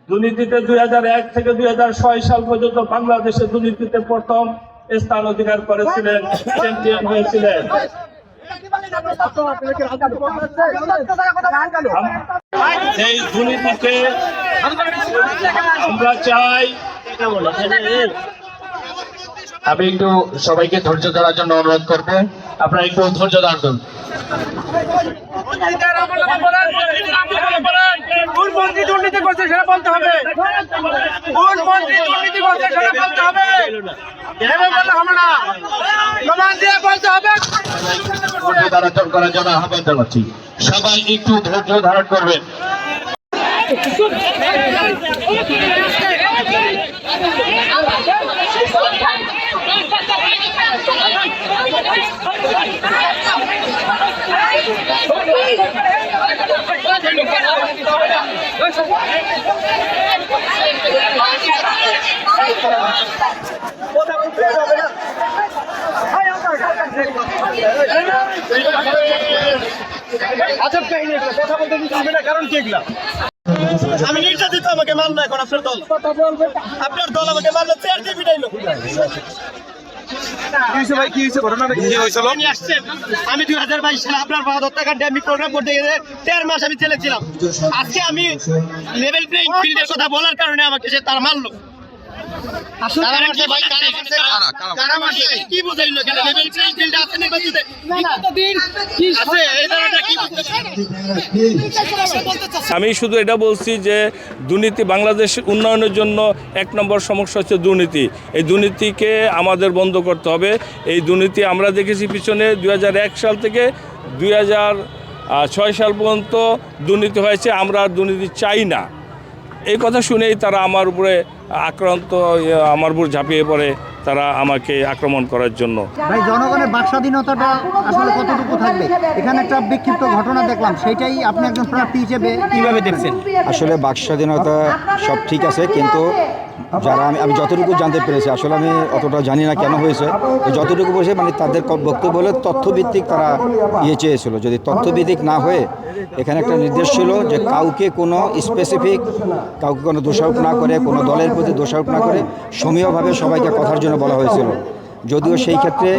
দুর্নীতিতে 2001 থেকে 2006 সাল পর্যন্ত বাংলাদেশে দুর্নীতিতে প্রথম স্থান অধিকার করেছিলেন, চ্যাম্পিয়ন হয়েছিলেন। এই দুর্নীতিকে আমরা চাই। আমি একটু সবাইকে ধৈর্য ধরার জন্য অনুরোধ করবো, আপনারা একটু ধৈর্য ধারণ। কোন মন্ত্রী দুর্নীতি করছে সেটা বলতে হবে, কোন মন্ত্রী দুর্নীতি করছে সেটা বলতে হবে, এভাবে বললে হবে না, প্রমাণ দিয়ে বলতে হবে। ধারণ করার জন্য আহ্বান জানাচ্ছি, সবাই একটু ধৈর্য ধারণ করবেন। আচ্ছা কথা বলতে দিচ্ছি না, কারণ কি এগুলা? আমি নির্যাতিত, আমাকে মারলো এখন আপনার দল, আপনার দল আমাকে মারলো, চেয়ার দিয়ে পিটাইলো। আমি 2022 সালে আপনার হত্যাকাণ্ডে আমি প্রোগ্রাম করতে গিয়ে 13 মাস আমি জেলে ছিলাম। আজকে আমি লেভেল প্লেইং ফিল্ডের কথা বলার কারণে আমাকে সে তারা মারলো। আমি শুধু এটা বলছি যে দুর্নীতি বাংলাদেশ উন্নয়নের জন্য 1 নম্বর সমস্যা হচ্ছে দুর্নীতি। এই দুর্নীতিকে আমাদের বন্ধ করতে হবে। এই দুর্নীতি আমরা দেখেছি পিছনে 2001 সাল থেকে 2006 সাল পর্যন্ত দুর্নীতি হয়েছে। আমরা আর দুর্নীতি চাই না। এই কথা শুনেই তারা আমার উপরে আমার উপর ঝাঁপিয়ে পড়ে তারা আমাকে আক্রমণ করার জন্য। ভাই, জনগণের বাক স্বাধীনতাটা আসলে কতটুকু থাকবে? এখানে একটা বিক্ষিপ্ত ঘটনা দেখলাম, সেটাই আপনি একজন প্রার্থী হিসেবে কিভাবে দেখছেন? আসলে বাক স্বাধীনতা সব ঠিক আছে, কিন্তু যারা আমি যতটুকু জানতে পেরেছি, আসলে আমি অতটা জানি না কেন হয়েছে, যতটুকু বসে মানে তাদের বক্তব্য হলো তথ্যভিত্তিক তারা চেয়েছিল। যদি তথ্যভিত্তিক না হয়ে এখানে একটা নির্দেশ ছিল যে কাউকে কোনো স্পেসিফিক কাউকে কোনো দোষারোপ না করে, কোনো দলের প্রতি দোষারোপ না করে সমীহভাবে সবাইকে কথার জন্য বলা হয়েছিল। যদিও সেই ক্ষেত্রে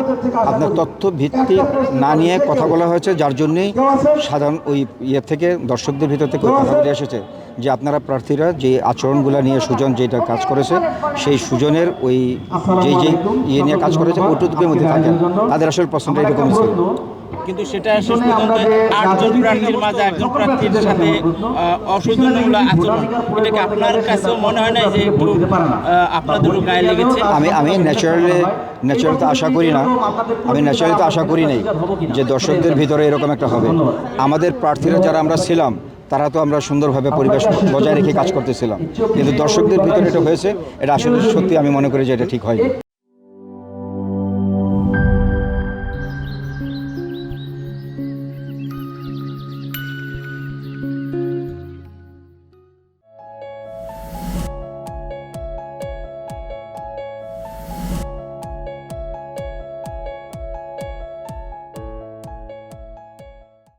আপনার তথ্য ভিত্তিক না নিয়ে কথা বলা হয়েছে, যার জন্যেই সাধারণ ওই থেকে দর্শকদের ভিতর থেকে কথা বলে এসেছে যে আপনারা প্রার্থীরা যে আচরণগুলো নিয়ে সুজন যেটা কাজ করেছে, সেই সুজনের ওই যেই নিয়ে কাজ করেছে ওটুকুর মধ্যে থাকেন, তাদের আসলে প্রশ্নটা এরকমই ছিল। কিন্তু সেটা শেষ পর্যন্ত 8 জন প্রার্থীর মাঝে একজন প্রার্থীর সাথে অসৌজন্যমূলক আচরণ, এটাকে আপনার কাছেও মনে হয় না যে একটু আপনাদেরও গায়ে লেগেছে? আমি ন্যাচারালি তো আশা করি না, আমি ন্যাচারালি তো আশা করি নাই যে দর্শকদের ভিতরে এরকম একটা হবে। আমাদের প্রার্থীরা যারা আমরা ছিলাম তারা তো আমরা সুন্দরভাবে পরিবেশ বজায় রেখে কাজ করতেছিলাম, কিন্তু দর্শকদের ভিতরে এটা হয়েছে, এটা আসলে সত্যি আমি মনে করি যে এটা ঠিক হয়নি।